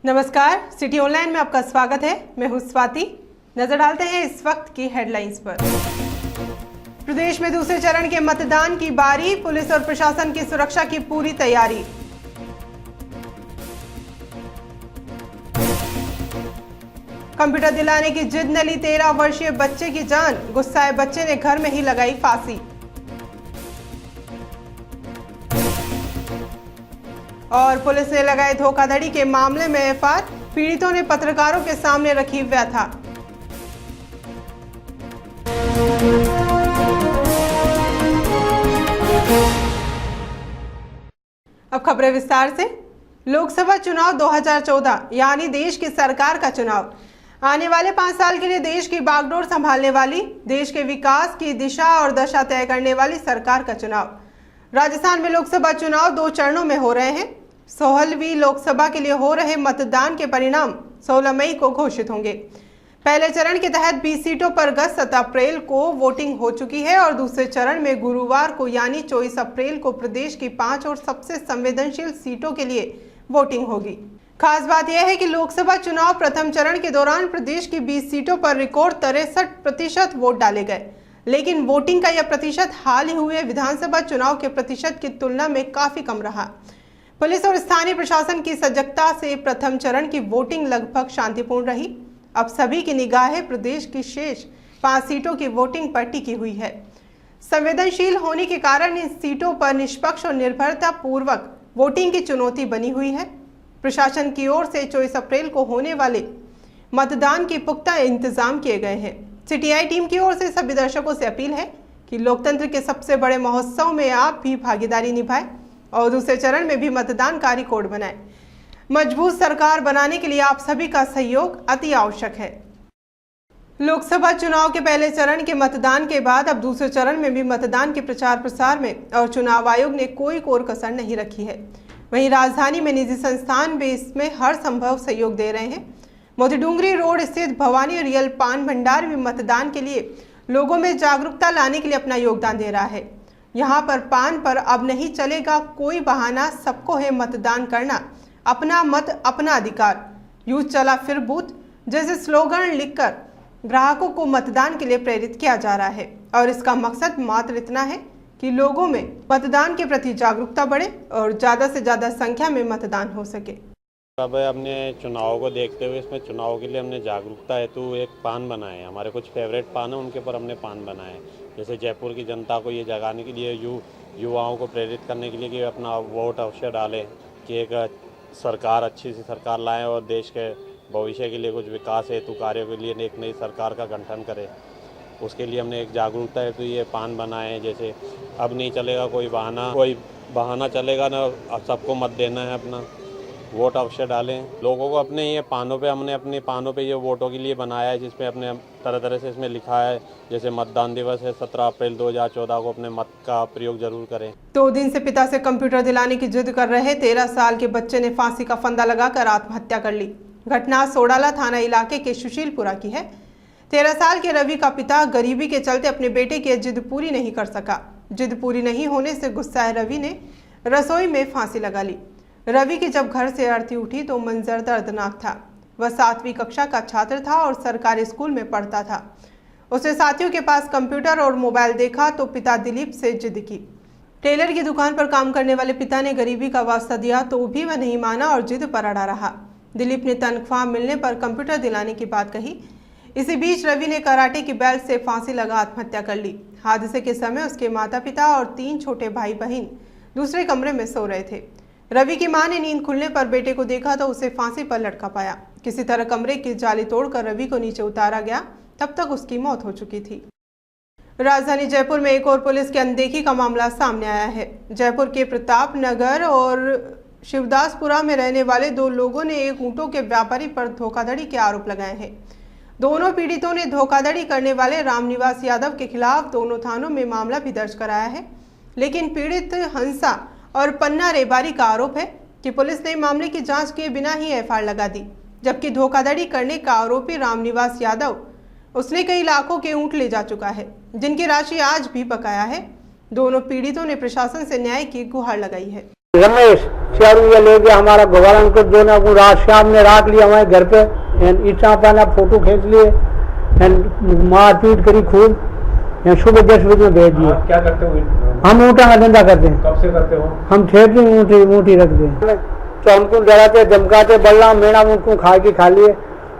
नमस्कार, city online में आपका स्वागत है। मैं हूं स्वाति। नजर डालते हैं इस वक्त की हेडलाइंस पर। प्रदेश में दूसरे चरण के मतदान की बारी, पुलिस और प्रशासन की सुरक्षा की पूरी तैयारी। कंप्यूटर दिलाने की जिद न ली 13 वर्षीय बच्चे की जान, गुस्साए बच्चे ने घर में ही लगाई फांसी। और पुलिस ने लगाए धोखाधड़ी के मामले में एफआईआर, पीड़ितों ने पत्रकारों के सामने रखी व्यथा। अब खबरें विस्तार से। लोकसभा चुनाव 2014 यानी देश की सरकार का चुनाव, आने वाले 5 साल के लिए देश की बागडोर संभालने वाली, देश के विकास की दिशा और दशा तय करने वाली सरकार का चुनाव। राजस्थान में लोकसभा चुनाव 2 चरणों में हो रहे हैं। 16वीं लोकसभा के लिए हो रहे मतदान के परिणाम 16 मई को घोषित होंगे। पहले चरण के तहत 20 सीटों पर गत 7 अप्रैल को वोटिंग हो चुकी है और दूसरे चरण में गुरुवार को यानी 24 अप्रैल को प्रदेश की 5 और सबसे संवेदनशील सीटों के लिए वोटिंग होगी। खास बात यह है कि लोकसभा चुनाव प्रथम चरण के दौरान प्रदेश की 20 सीटों पर रिकॉर्ड 63% वोट डाले गए, लेकिन वोटिंग का यह प्रतिशत हाल ही हुए विधानसभा चुनाव के प्रतिशत की तुलना में काफी कम रहा। पुलिस और स्थानीय प्रशासन की सजगता से प्रथम चरण की वोटिंग लगभग शांतिपूर्ण रही। अब सभी की निगाहें प्रदेश की शेष 5 सीटों की वोटिंग पर टिकी हुई है। संवेदनशील होने के कारण इन सीटों पर निष्पक्ष और निर्भरता पूर्वक वोटिंग की चुनौती बनी हुई है। प्रशासन की ओर से 24 अप्रैल को होने वाले मतदान के पुख्ता इंतजाम किए गए हैं। सीटीआई टीम की ओर से सभी दर्शकों से अपील है कि लोकतंत्र के सबसे बड़े महोत्सव में आप भी भागीदारी निभाएं और दूसरे चरण में भी मतदान का रिकॉर्ड बनाएं। मजबूत सरकार बनाने के लिए आप सभी का सहयोग अति आवश्यक है। लोकसभा चुनाव के पहले चरण के मतदान के बाद अब दूसरे चरण में भी मतदान के प्रचार प्रसार में और चुनाव आयोग ने कोई कोर कसर नहीं रखी है। वहीं राजधानी में निजी संस्थान भी इसमें हर संभव सहयोग दे रहे हैं। मोतीडूंगरी रोड स्थित भवानी रियल पान भंडार भी मतदान के लिए लोगों में जागरूकता लाने के लिए अपना योगदान दे रहा है। यहाँ पर पान पर अब नहीं चलेगा कोई बहाना, सबको है मतदान करना, अपना मत अपना अधिकार, यूथ चला फिर बूथ जैसे स्लोगन लिखकर ग्राहकों को मतदान के लिए प्रेरित किया जा रहा है। और इसका मकसद मात्र इतना है कि लोगों में मतदान के प्रति जागरूकता बढ़े और ज़्यादा से ज़्यादा संख्या में मतदान हो सके। अब हमने चुनाव को देखते हुए इसमें चुनाव के लिए हमने जागरूकता हेतु एक पान बनाए। हमारे कुछ फेवरेट पान है, उनके ऊपर हमने पान बनाए। जैसे जयपुर की जनता को ये जगाने के लिए, युवाओं को प्रेरित करने के लिए कि अपना वोट अवश्य डालें, कि एक सरकार अच्छी सी सरकार लाएं और देश के भविष्य के लिए कुछ विकास हेतु कार्यों के लिए एक नई सरकार का गठन करें। उसके लिए हमने एक जागरूकता हेतु ये पान बनाए। जैसे अब नहीं चलेगा कोई बहाना चलेगा ना, अब सबको मत देना है, अपना वोट अवश्य डालें। लोगों को अपने ये पानों पे, हमने अपने पानों पे ये वोटों के लिए बनाया है, जिसमें अपने तरह तरह से इसमें लिखा है। जैसे मतदान दिवस है 17 अप्रैल 2014 को, अपने मत का प्रयोग जरूर करें। 2 दिन से पिता से कंप्यूटर दिलाने की जिद कर रहे 13 साल के बच्चे ने फांसी का फंदा लगाकर आत्महत्या कर ली। घटना सोडाला थाना इलाके के सुशीलपुरा की है। 13 साल के रवि का पिता गरीबी के चलते अपने बेटे की जिद पूरी नहीं कर सका। जिद पूरी नहीं होने से गुस्साए रवि ने रसोई में फांसी लगा ली। रवि की जब घर से आरती उठी तो मंजर दर्दनाक था। वह 7वीं कक्षा का छात्र था और सरकारी स्कूल में पढ़ता था। उसने साथियों के पास कंप्यूटर और मोबाइल देखा तो पिता दिलीप से जिद की। टेलर की दुकान पर काम करने वाले पिता ने गरीबी का वास्ता दिया तो भी वह नहीं माना और जिद पर अड़ा रहा। दिलीप ने तनख्वाह मिलने पर कंप्यूटर दिलाने की बात कही। इसी बीच रवि ने कराटे की बेल्ट से फांसी लगा आत्महत्या कर ली। हादसे के समय उसके माता पिता और 3 छोटे भाई बहन दूसरे कमरे में सो रहे थे। रवि की मां ने नींद खुलने पर बेटे को देखा तो उसे फांसी पर लटका पाया। किसी तरह कमरे की जाली तोड़कर रवि को नीचे उतारा गया, तब तक उसकी मौत हो चुकी थी। राजधानी जयपुर में एक और पुलिस की अनदेखी का मामला सामने आया है। जयपुर के प्रताप नगर और शिवदासपुरा में रहने वाले 2 लोगों ने एक ऊंटों के व्यापारी पर धोखाधड़ी के आरोप लगाए हैं। दोनों पीड़ितों ने धोखाधड़ी करने वाले रामनिवास यादव के खिलाफ दोनों थानों में मामला भी दर्ज कराया है, लेकिन पीड़ित हंसा और पन्ना रेबारी का आरोप है कि पुलिस ने मामले की जांच किए बिना ही एफआईआर लगा दी। जबकि धोखाधड़ी करने का आरोपी रामनिवास यादव, उसने कई लाखों के ऊंट ले जा चुका है, जिनकी राशि आज भी बकाया है। दोनों पीड़ितों ने प्रशासन से न्याय की गुहार लगाई है। रमेश 4 रुपया ले गया हमारा गोवालन को, जो ना रात शाम ने राख लिया हमारे घर पे, ईटा पाना फोटो खींच लिए, मार पीट करी खूब, सुबह 10 बजे में भेज दिए। क्या करते हो? हम ऊँटा का धंधा करते हैं। कब से करते हो? हम ठेठी मूठी रखते हैं, तो हमको डराते धमकाते, बल्ला मेणा उनको खा लिए,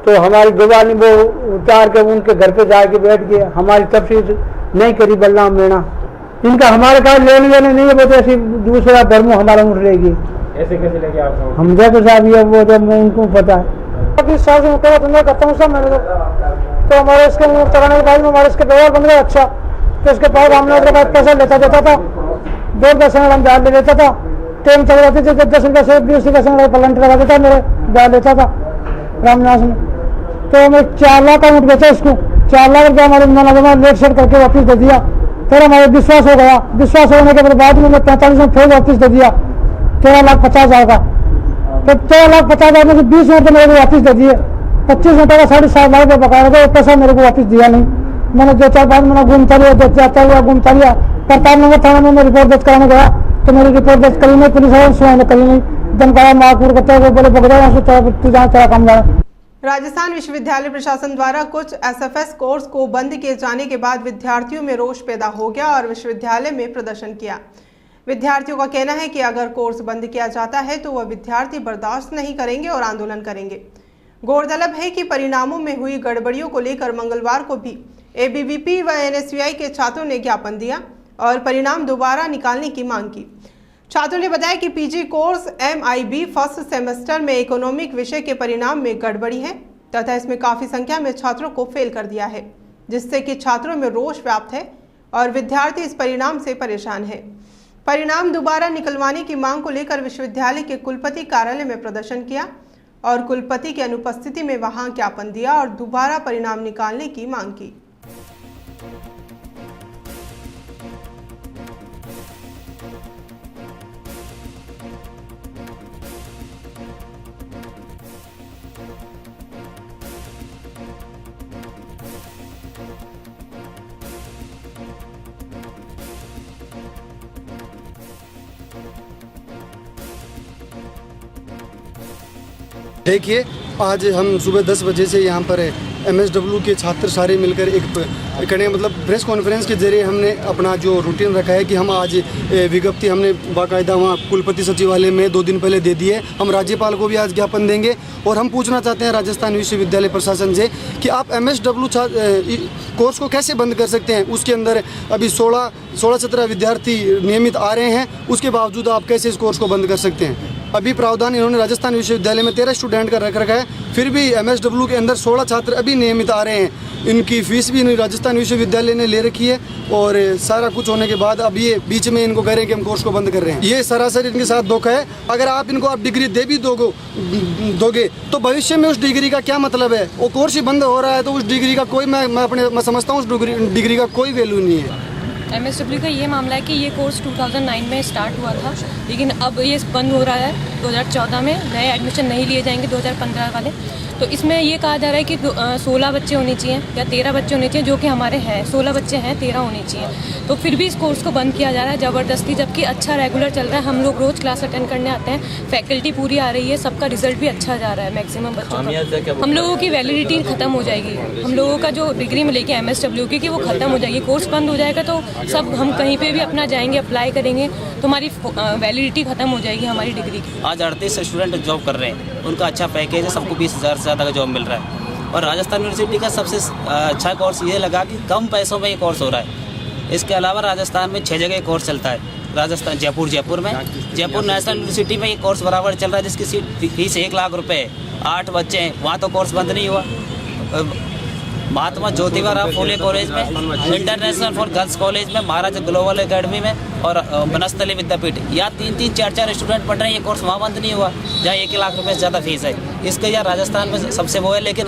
तो हमारी दुबानी वो उतार के उनके घर पे जाके बैठ गए, हमारी तफसील नहीं करी बल्ला मेणा, इनका हमारे पास लेने देने नहीं है, वो तो ऐसी दूसरा धर्म हमारा उठ रहेगी। ऐसे कैसे लेके आप? हम देखो साहब ये वो तो उनको पता है। अभी साल से मैं धंधा करता हूँ सब मैंने, तो हमारे इसके चलाने के बाद में हमारे इसके व्यवहार बन गया अच्छा, तो इसके बाद हमने उसके बाद पैसा लेता देता था, 2-10 हम ब्याज ले लेता था, ट्रेन चल जाती थी, 10 रुपये से 20 रुपये से पलंट लगा देता, मेरे ब्याज लेता था रामनाथ में, तो हमें 4 लाख का ऊँट बेचा इसको, 4 लाख रुपया हमारे मना लेट सेट करके वापस दे दिया। फिर हमारे विश्वास हो गया, विश्वास होने के बाद में 45 में फिर वापस दे दिया 13,50,000 का, तो 13,50,000 में से 20 मिनट मेरे को वापस दे दिए, 25 मिनट का 7.5 लाख रुपये बकाया था, वो पैसा मेरे को वापस दिया नहीं। मैंने 2-4 बार मैंने घूमता लिया, प्रताप नगर थाना में रिपोर्ट दर्ज कराने गया, तो मेरी रिपोर्ट दर्ज करी नहीं, पुलिस वालों ने सुनाई करी नहीं, धमकाया मारपीट करते हुए बोले पकड़ा तू जहाँ तेरा काम जाना। राजस्थान विश्वविद्यालय प्रशासन द्वारा कुछ एसएफएस कोर्स को बंद किए जाने के बाद विद्यार्थियों में रोष पैदा हो गया और विश्वविद्यालय में प्रदर्शन किया। विद्यार्थियों का कहना है कि अगर कोर्स बंद किया जाता है तो वह विद्यार्थी बर्दाश्त नहीं करेंगे और आंदोलन करेंगे। गौरतलब है कि परिणामों में हुई गड़बड़ियों को लेकर मंगलवार को भी एबीवीपी व एनएसयूआई के छात्रों ने ज्ञापन दिया और परिणाम दोबारा निकालने की मांग की। छात्रों ने बताया कि PG course MIB first semester में इकोनॉमिक विषय के परिणाम में गड़बड़ी है तथा इसमें काफी संख्या में छात्रों को फेल कर दिया है, जिससे कि छात्रों में रोष व्याप्त है और विद्यार्थी इस परिणाम से परेशान है। परिणाम दोबारा निकलवाने की मांग को लेकर विश्वविद्यालय के कुलपति कार्यालय में प्रदर्शन किया और कुलपति की अनुपस्थिति में वहां ज्ञापन दिया और दोबारा परिणाम निकालने की मांग की। देखिए, आज हम सुबह 10 बजे से यहाँ पर MSW के छात्र सारे मिलकर एक खड़े, मतलब प्रेस कॉन्फ्रेंस के जरिए हमने अपना जो रूटीन रखा है कि हम आज विज्ञप्ति हमने बाकायदा वहाँ कुलपति सचिवालय में 2 दिन पहले दे दी है। हम राज्यपाल को भी आज ज्ञापन देंगे और हम पूछना चाहते हैं राजस्थान विश्वविद्यालय प्रशासन से कि आप MSW कोर्स को कैसे बंद कर सकते हैं। उसके अंदर अभी 16-17 विद्यार्थी नियमित आ रहे हैं, उसके बावजूद आप कैसे इस कोर्स को बंद कर सकते हैं। अभी प्रावधान इन्होंने राजस्थान विश्वविद्यालय में 13 स्टूडेंट का रख रखा है, फिर भी MSW के अंदर 16 छात्र अभी नियमित आ रहे हैं। इनकी फीस भी राजस्थान विश्वविद्यालय ने ले रखी है और सारा कुछ होने के बाद अब ये बीच में इनको कह रहे हैं कि हम कोर्स को बंद कर रहे हैं। ये सरासर इनके साथ धोखा है। अगर आप इनको आप डिग्री दे भी दोगे तो भविष्य में उस डिग्री का क्या मतलब है। वो कोर्स ही बंद हो रहा है तो उस डिग्री का कोई मैं समझता हूँ उस डिग्री का कोई वैल्यू नहीं है। MSW का ये मामला है कि ये कोर्स 2009 में स्टार्ट हुआ था, लेकिन अब ये बंद हो रहा है 2014 में। नए एडमिशन नहीं लिए जाएंगे 2015 वाले। तो इसमें ये कहा जा रहा है कि 16 बच्चे होने चाहिए या 13 बच्चे होने चाहिए, जो कि हमारे हैं 16 बच्चे हैं, 13 होने चाहिए। तो फिर भी इस कोर्स को बंद किया जा रहा है ज़बरदस्ती, जबकि अच्छा रेगुलर चल रहा है। हम लोग रोज़ क्लास अटेंड करने आते हैं, फैकल्टी पूरी आ रही है, सबका रिजल्ट भी अच्छा जा रहा है मैक्सिमम बच्चों का। हम लोगों की वैलिडिटी खत्म हो जाएगी, हम लोगों का जो डिग्री मिलेगी MSW की, कि वो खत्म हो जाएगी। कोर्स बंद हो जाएगा तो सब हम कहीं पर भी अपना जाएंगे, अप्लाई करेंगे तो हमारी वैलिडिटी खत्म हो जाएगी हमारी डिग्री की। आज 38 स्टूडेंट जॉब कर रहे हैं, उनका अच्छा पैकेज है, सबको 20,000 से ज़्यादा का जॉब मिल रहा है। और राजस्थान यूनिवर्सिटी का सबसे अच्छा कोर्स ये लगा कि कम पैसों में ये कोर्स हो रहा है। इसके अलावा राजस्थान में 6 जगह कोर्स चलता है। राजस्थान जयपुर में जयपुर नेशनल यूनिवर्सिटी में ये कोर्स बराबर चल रहा है, जिसकी सीट फीस 1 लाख रुपये है। 8 बच्चे हैं, वहाँ तो कोर्स बंद नहीं हुआ। महात्मा ज्योतिबा फुले कॉलेज में, इंटरनेशनल फॉर गर्ल्स कॉलेज में, महाराजा ग्लोबल एकेडमी में और बनस्थली विद्यापीठ, यहाँ 3-3, 4-4 स्टूडेंट पढ़ रहे हैं। ये कोर्स वहाँ बंद नहीं हुआ जहाँ 1 लाख रुपये से ज़्यादा फीस है। इसके यहाँ राजस्थान में सबसे वो है, लेकिन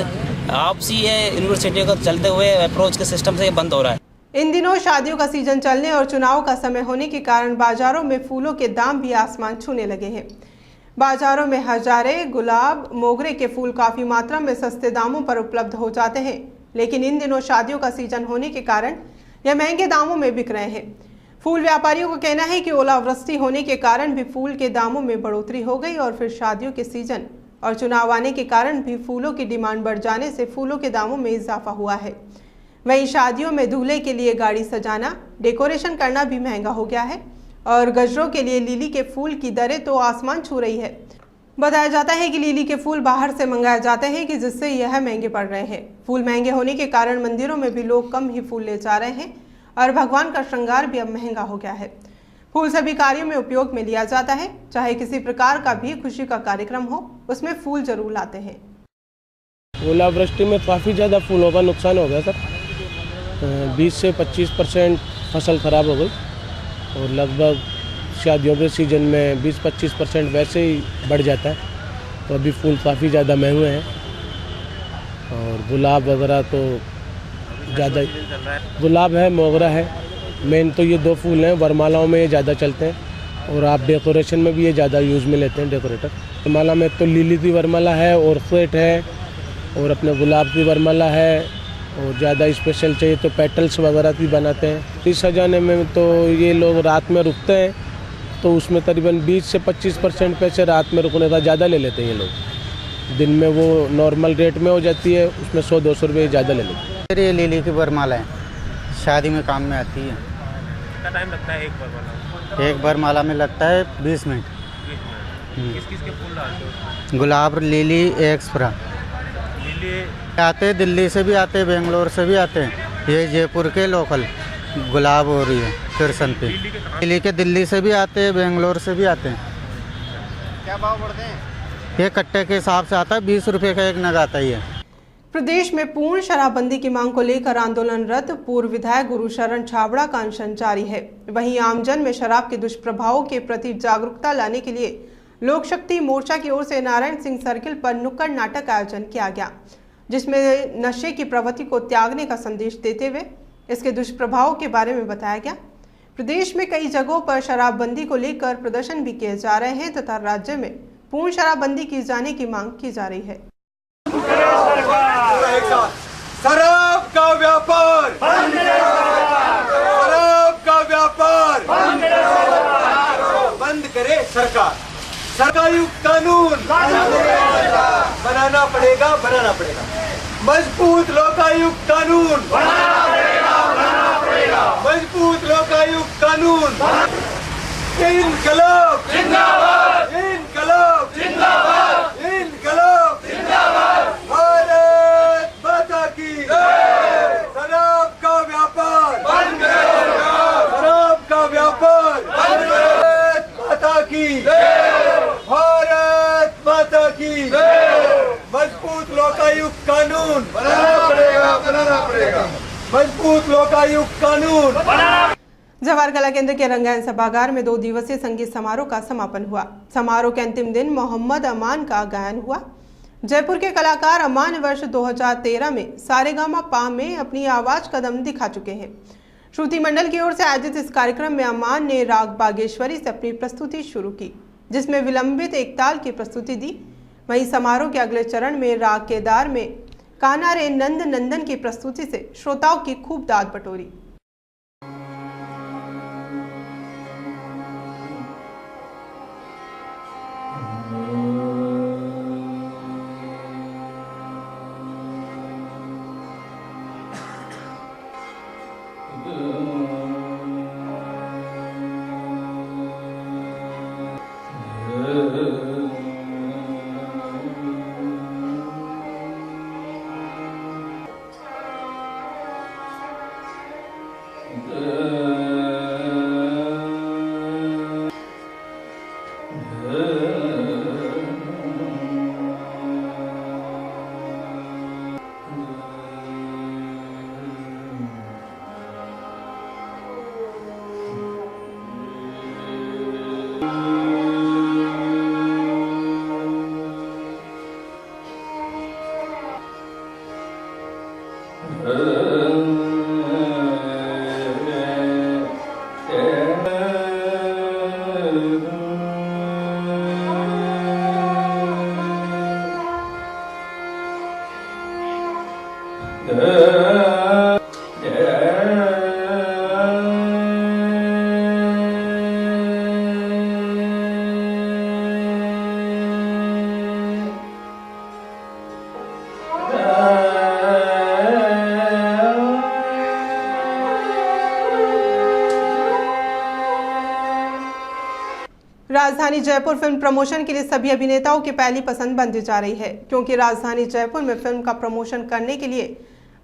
आपसी ये यूनिवर्सिटी को चलते हुए अप्रोच के सिस्टम से ये बंद हो रहा है। इन दिनों शादियों का सीजन चलने और चुनाव का समय होने के कारण बाजारों में फूलों के दाम भी आसमान छूने लगे हैं। बाजारों में हजारे, गुलाब, मोगरे के फूल काफी मात्रा में सस्ते दामों पर उपलब्ध हो जाते हैं, लेकिन इन दिनों शादियों का सीजन होने के कारण यह महंगे दामों में बिक रहे हैं। फूल व्यापारियों का कहना है कि ओलावृष्टि होने के कारण भी फूल के दामों में बढ़ोतरी हो गई और फिर शादियों के सीजन और चुनाव आने के कारण भी फूलों की डिमांड बढ़ जाने से फूलों के दामों में इजाफा हुआ है। वहीं शादियों में दूल्हे के लिए गाड़ी सजाना, डेकोरेशन करना भी महंगा हो गया है और गजरों के लिए लिली के फूल की दरें तो आसमान छू रही है। बताया जाता है कि लिली के फूल बाहर से मंगाए जाते हैं कि जिससे यह महंगे पड़ रहे हैं। फूल महंगे होने के कारण मंदिरों में भी लोग कम ही फूल ले जा रहे हैं और भगवान का श्रृंगार भी अब महंगा हो गया है। फूल सभी कार्यों में उपयोग में लिया जाता है, चाहे किसी प्रकार का भी खुशी का कार्यक्रम हो, उसमें फूल जरूर लाते हैं। ओलावृष्टि में काफ़ी ज़्यादा फूलों का नुकसान हो गया सर। 20 से 25% फसल खराब हो गई और लगभग शादियों के सीज़न में 20-25% वैसे ही बढ़ जाता है। तो अभी फूल काफ़ी ज़्यादा महंगे हैं और गुलाब वगैरह तो ज़्यादा, गुलाब है, मोगरा है, मेन तो ये 2 फूल हैं। वरमालाओं में ये ज़्यादा चलते हैं और आप डेकोरेशन में भी ये ज़्यादा यूज़ में लेते हैं डेकोरेटर। वरमाला में तो लिली की वरमाला है, ऑर्किड है और अपने गुलाब की वरमाला है और ज़्यादा स्पेशल चाहिए तो पेटल्स वगैरह भी बनाते हैं। इस सजाने में तो ये लोग रात में रुकते हैं तो उसमें करीबन 20 से 25% पैसे रात में रुकने का ज़्यादा ले लेते हैं ये लोग। दिन में वो नॉर्मल रेट में हो जाती है, उसमें 100-200 रुपये ज़्यादा ले लेते हैं। ये लिली की वरमाला है, शादी में काम में आती है। कितना टाइम लगता है एक वरमाला? एक वरमाला में लगता है 20 मिनट। किस किस के फूल डालते हो? गुलाब, लिली, एक्सप्रा। लिली आते हैं, दिल्ली से भी आते हैं, बेंगलोर से भी आते हैं। ये जयपुर के लोकल गुलाब हो रही है कृष्ण पे। लिली के दिल्ली से भी आते हैं, बेंगलोर से भी आते हैं। क्या भाव बढ़ते हैं? ये कट्टे के हिसाब से आता है, 20 रुपये का एक नग आता ही है। प्रदेश में पूर्ण शराबबंदी की मांग को लेकर आंदोलनरत पूर्व विधायक गुरुशरण छाबड़ा का अनशन जारी है। वहीं आमजन में शराब के दुष्प्रभावों के प्रति जागरूकता लाने के लिए लोक शक्ति मोर्चा की ओर से नारायण सिंह सर्किल पर नुक्कड़ नाटक का आयोजन किया गया, जिसमें नशे की प्रवृत्ति को त्यागने का संदेश देते हुए इसके दुष्प्रभावों के बारे में बताया गया। प्रदेश में कई जगहों पर शराबबंदी को लेकर प्रदर्शन भी किए जा रहे हैं तथा राज्य में पूर्ण शराबबंदी की जाने की मांग की जा रही है। शराब का व्यापार बंद करो, शराब का व्यापार बंद करे सरकार। सरकारुक्त कानून बनाना पड़ेगा। मजबूत लोकायुक्त कानून मजबूत लोकायुक्त कानून। इनकलाब जिंदाबाद, इनकलाब जिंदाबाद, इनकलाब जिंदाबाद। भारत माता की शराब का व्यापार बंद करो, शराब का व्यापार बंद करो। भारत माता की, भारत माता की। मजबूत लोकायुक्त कानून बनाना पड़ेगा। मजबूत लोकायुक्त कानून। जवाहर कला केंद्र के रंगायन सभागार में 2 दिवसीय संगीत समारोह का समापन हुआ। समारोह के अंतिम दिन मोहम्मद अमान का गायन हुआ। जयपुर के कलाकार अमान वर्ष 2013 में सारेगामा में अपनी आवाज कदम दिखा चुके हैं। श्रुति मंडल की ओर से आयोजित इस कार्यक्रम में अमान ने राग बागेश्वरी से अपनी प्रस्तुति शुरू की, जिसमें विलंबित एक ताल की प्रस्तुति दी। वहीं समारोह के अगले चरण में राग केदार में कान्हा रे नंद नंदन की प्रस्तुति से श्रोताओं की खूब दाद बटोरी। राजधानी जयपुर फिल्म प्रमोशन के लिए सभी अभिनेताओं की पहली पसंद बनती जा रही है, क्योंकि राजधानी जयपुर में फिल्म का प्रमोशन करने के लिए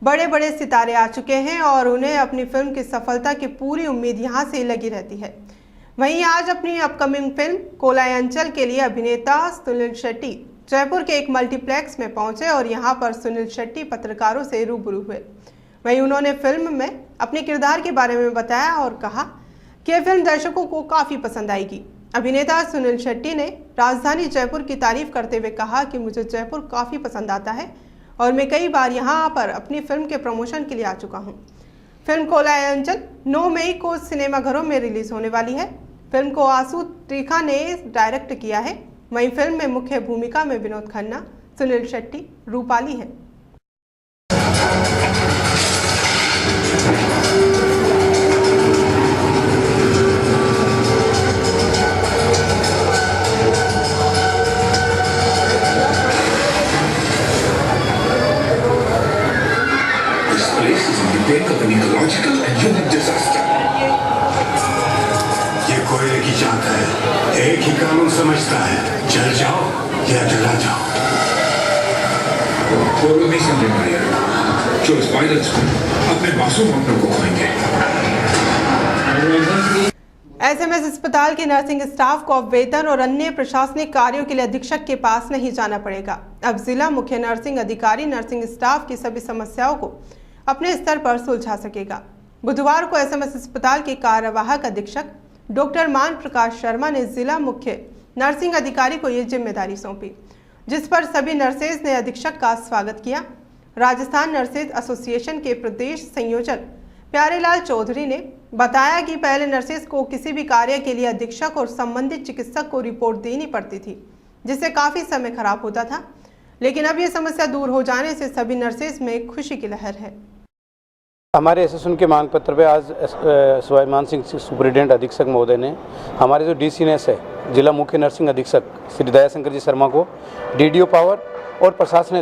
बड़े बड़े सितारे आ चुके हैं और उन्हें अपनी फिल्म की सफलता की पूरी उम्मीद यहां से लगी रहती है। वहीं आज अपनी अपकमिंग फिल्म कोलायंचल के लिए अभिनेता सुनील शेट्टी जयपुर के एक मल्टीप्लेक्स में पहुंचे और यहां पर सुनील शेट्टी पत्रकारों से रूबरू हुए। वहीं उन्होंने फिल्म में अपने किरदार के बारे में बताया और कहा कि यह फिल्म दर्शकों को काफ़ी पसंद आएगी। अभिनेता सुनील शेट्टी ने राजधानी जयपुर की तारीफ करते हुए कहा कि मुझे जयपुर काफ़ी पसंद आता है और मैं कई बार यहाँ पर अपनी फिल्म के प्रमोशन के लिए आ चुका हूँ। फिल्म कोलायंचल 9 मई को सिनेमाघरों में रिलीज होने वाली है। फिल्म को आसू त्रिखा ने डायरेक्ट किया है। वहीं फिल्म में मुख्य भूमिका में विनोद खन्ना, सुनील शेट्टी, रूपाली हैं। ये कोयले की चाक है, एक ही कानून समझता है, जल जाओ या जला जाओ। वो लोग नहीं समझ पाए जो स्पाइडर्स अपने मासूम अपनों को खाएंगे। एसएमएस अस्पताल के नर्सिंग स्टाफ को अब वेतन और अन्य प्रशासनिक कार्यों के लिए अधीक्षक के पास नहीं जाना पड़ेगा। अब जिला मुख्य नर्सिंग अधिकारी नर्सिंग स्टाफ की सभी समस्याओं को अपने स्तर पर सुलझा सकेगा। बुधवार को एसएमएस अस्पताल के कार्यवाहक अधीक्षक डॉक्टर मान प्रकाश शर्मा ने जिला मुख्य नर्सिंग अधिकारी को ये जिम्मेदारी सौंपी, जिस पर सभी नर्सेज ने अधीक्षक का स्वागत किया। राजस्थान नर्सेज एसोसिएशन के प्रदेश संयोजक प्यारेलाल चौधरी ने बताया कि पहले नर्सेज को किसी भी कार्य के लिए अधीक्षक और संबंधित चिकित्सक को रिपोर्ट देनी पड़ती थी, जिससे काफी समय खराब होता था, लेकिन अब ये समस्या दूर हो जाने से सभी नर्सेज में खुशी की लहर है। हमारे एसोसिएशन के मांग पत्र पे आज स्वाभिमान सिंह सुपरिटेंडेंट अधीक्षक महोदय ने हमारे जो डीसीएनएस है जिला मुख्य नर्सिंग अधीक्षक श्री दयाशंकर जी शर्मा को डीडीओ पावर और प्रशासन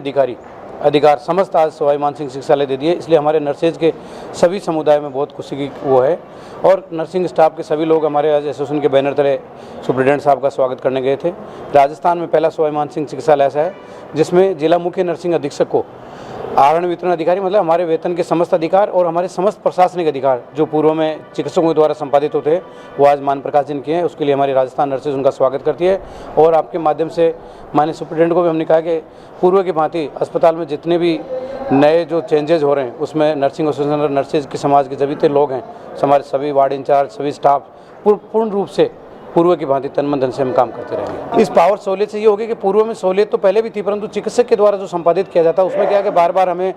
अधिकार समस्त आज स्वाभिमान सिंह चिकित्सालय दे दिए। इसलिए हमारे नर्सेज के सभी समुदाय में बहुत खुशी की वो है और नर्सिंग स्टाफ के सभी लोग हमारे आज एसोसिएशन के बैनर तले सुपरिटेंडेंट साहब का स्वागत करने गए थे। राजस्थान में पहला स्वाभिमान सिंह चिकित्सालय ऐसा है जिसमें जिला मुख्य नर्सिंग अधीक्षक को आहरण वितरण अधिकारी मतलब हमारे वेतन के समस्त अधिकार और हमारे समस्त प्रशासनिक अधिकार जो पूर्व में चिकित्सकों द्वारा संपादित होते हैं वो आज मान प्रकाश जी ने किए हैं। उसके लिए हमारी राजस्थान नर्सेज उनका स्वागत करती है और आपके माध्यम से माननीय सुपरिटेंडेंट को भी हमने कहा कि पूर्व की भांति अस्पताल में जितने भी नए जो चेंजेज हो रहे हैं उसमें नर्सिंग एसोसिएशन नर्सेज के समाज के जब लोग हैं हमारे सभी वार्ड इंचार्ज सभी स्टाफ पूर्ण रूप से पूर्व की भांति तन मन धन से हम काम करते रहेंगे। इस पावर सहूलियत से ये होगी कि पूर्व में सहूलियत तो पहले भी थी, परंतु चिकित्सक के द्वारा जो संपादित किया जाता है उसमें क्या है कि बार बार हमें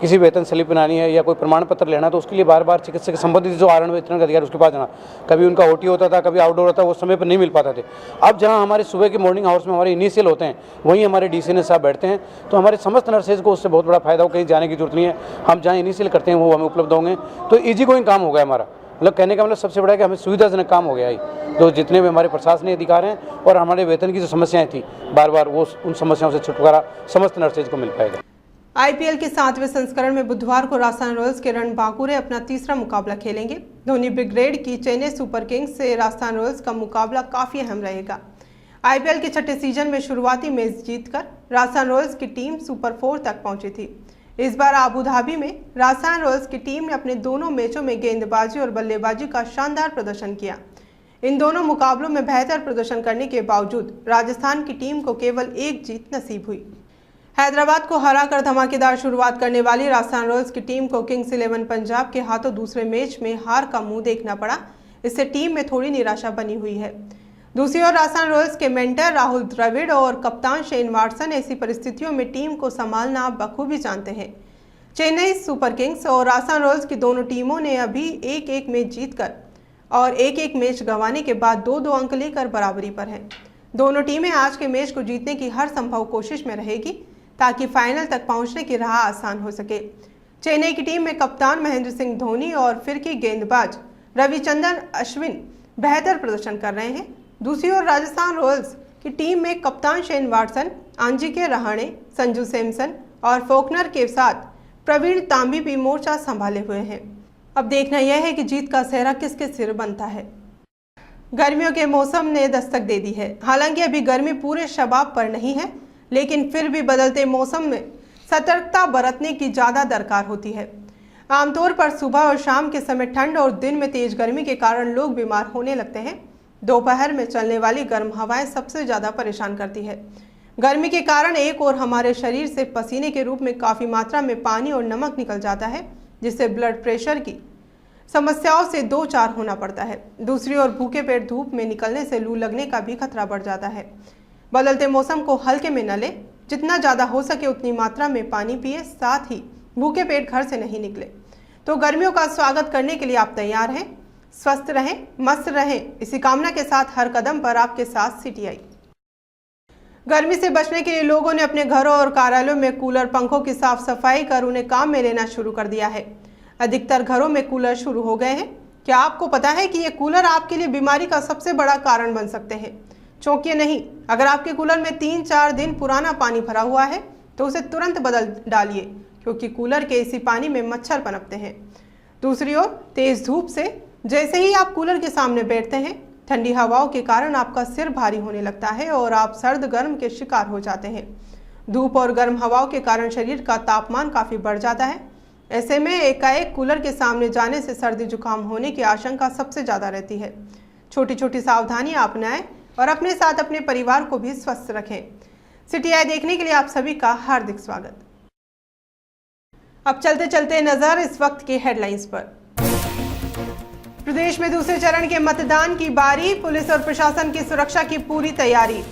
किसी वेतन स्लिप बनानी है या कोई प्रमाण पत्र लेना है तो उसके लिए बार बार चिकित्सक के संबंधित जो आहरण वितरण का अधिकारी उसके पास जाना, कभी उनका ओटी होता था, कभी आउटडोर होता था, वो समय पर नहीं मिल पाता थे। अब जहाँ हमारे सुबह के मॉर्निंग आवर्स में हमारे इनिशियल होते हैं वहीं हमारे डीसीएनएस साहब बैठते हैं तो हमारे समस्त नर्सेज को उससे बहुत बड़ा फायदा हो, कहीं जाने की जरूरत नहीं है। हम जहाँ इनिशियल करते हैं वो हमें उपलब्ध होंगे तो ईजी गोइंग काम होगा हमारा। मतलब कहने का मतलब सबसे बड़ा है कि हमें सुविधाजनक काम हो गया है। तो जितने भी हमारे प्रशासनिक अधिकार हैं और हमारे वेतन की जो समस्याएं थी बार बार वो उन समस्याओं से छुटकारा समस्त नर्सेज को मिल पाएगा। आईपीएल के 7वें संस्करण में बुधवार को राजस्थान रॉयल्स के रणबांकुरे अपना तीसरा मुकाबला खेलेंगे। धोनी ब्रिगेड की चेन्नई सुपर किंग्स से राजस्थान रॉयल्स का मुकाबला काफी अहम रहेगा। आईपीएल के छठे सीजन में शुरुआती मैच जीतकर राजस्थान रॉयल्स की टीम सुपर 4 तक पहुंची थी। इस बार आबू धाबी में राजस्थान रॉयल्स की टीम ने अपने दोनों मैचों में गेंदबाजी और बल्लेबाजी का शानदार प्रदर्शन किया। इन दोनों मुकाबलों में बेहतर प्रदर्शन करने के बावजूद राजस्थान की टीम को केवल एक जीत नसीब हुई। हैदराबाद को हराकर धमाकेदार शुरुआत करने वाली राजस्थान रॉयल्स की टीम को किंग्स 11 पंजाब के हाथों दूसरे मैच में हार का मुंह देखना पड़ा। इससे टीम में थोड़ी निराशा बनी हुई है। दूसरी ओर राजस्थान रॉयल्स के मेंटर राहुल द्रविड़ और कप्तान शेन वाटसन ऐसी परिस्थितियों में टीम को संभालना बखूबी जानते हैं। चेन्नई सुपर किंग्स और राजस्थान रॉयल्स की दोनों टीमों ने अभी एक मैच जीतकर और एक मैच गंवाने के बाद 2-2 अंक लेकर बराबरी पर हैं। दोनों टीमें आज के मैच को जीतने की हर संभव कोशिश में रहेगी ताकि फाइनल तक पहुंचने की राह आसान हो सके। चेन्नई की टीम में कप्तान महेंद्र सिंह धोनी और फिरकी गेंदबाज रविचंद्रन अश्विन बेहतर प्रदर्शन कर रहे हैं। दूसरी ओर राजस्थान रॉयल्स की टीम में कप्तान शेन वाटसन, आंजिके रहाणे, संजू सैमसन और फोकनर के साथ प्रवीण तांबी भी मोर्चा संभाले हुए हैं। अब देखना यह है कि जीत का सेहरा किसके सिर बनता है। गर्मियों के मौसम ने दस्तक दे दी है। हालांकि अभी गर्मी पूरे शबाब पर नहीं है, लेकिन फिर भी बदलते मौसम में सतर्कता बरतने की ज़्यादा दरकार होती है। आमतौर पर सुबह और शाम के समय ठंड और दिन में तेज गर्मी के कारण लोग बीमार होने लगते हैं। दोपहर में चलने वाली गर्म हवाएं सबसे ज़्यादा परेशान करती है। गर्मी के कारण एक और हमारे शरीर से पसीने के रूप में काफ़ी मात्रा में पानी और नमक निकल जाता है, जिससे ब्लड प्रेशर की समस्याओं से दो चार होना पड़ता है। दूसरी ओर भूखे पेट धूप में निकलने से लू लगने का भी खतरा बढ़ जाता है। बदलते मौसम को हल्के में न ले, जितना ज़्यादा हो सके उतनी मात्रा में पानी पिए, साथ ही भूखे पेट घर से नहीं निकले। तो गर्मियों का स्वागत करने के लिए आप तैयार हैं। स्वस्थ रहें, मस्त रहें, इसी कामना के साथ हर कदम पर आपके साथ सिटीआई। गर्मी से बचने के लिए लोगों ने अपने घरों और कार्यालयों में कूलर पंखों की साफ सफाई कर उन्हें काम में लेना शुरू कर दिया है। अधिकतर घरों में कूलर शुरू हो गए हैं। क्या आपको पता है कि ये कूलर आपके लिए बीमारी का सबसे बड़ा कारण बन सकते हैं? चौंकिए नहीं, अगर आपके कूलर में 3-4 दिन पुराना पानी भरा हुआ है तो उसे तुरंत बदल डालिए, क्योंकि कूलर के इसी पानी में मच्छर पनपते हैं। दूसरी ओर तेज धूप से जैसे ही आप कूलर के सामने बैठते हैं, ठंडी हवाओं के कारण आपका सिर भारी होने लगता है और आप सर्द गर्म के शिकार हो जाते हैं। धूप और गर्म हवाओं के कारण शरीर का तापमान काफ़ी बढ़ जाता है। ऐसे में एकाएक कूलर के सामने जाने से सर्दी जुकाम होने की आशंका सबसे ज़्यादा रहती है। छोटी छोटी सावधानियां अपनाएं और अपने साथ अपने परिवार को भी स्वस्थ रखें। सिटीआई देखने के लिए आप सभी का हार्दिक स्वागत। अब चलते चलते नजर इस वक्त की हेडलाइंस पर। प्रदेश में दूसरे चरण के मतदान की बारी, पुलिस और प्रशासन की सुरक्षा की पूरी तैयारी।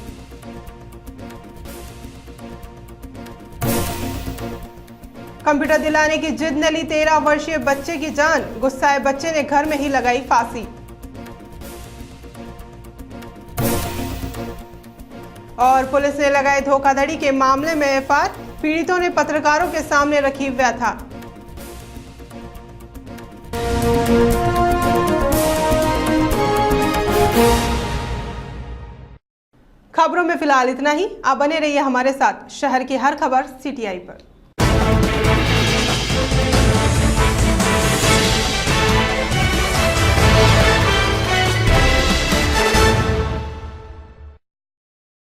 कंप्यूटर दिलाने की जिद ने ली 13 वर्षीय बच्चे की जान, गुस्साए बच्चे ने घर में ही लगाई फांसी। और पुलिस ने लगाए धोखाधड़ी के मामले में एफआईआर, पीड़ितों ने पत्रकारों के सामने रखी व्यथा। खबरों में फिलहाल इतना ही। आप बने रहिए हमारे साथ। शहर की हर खबर सिटीआई पर।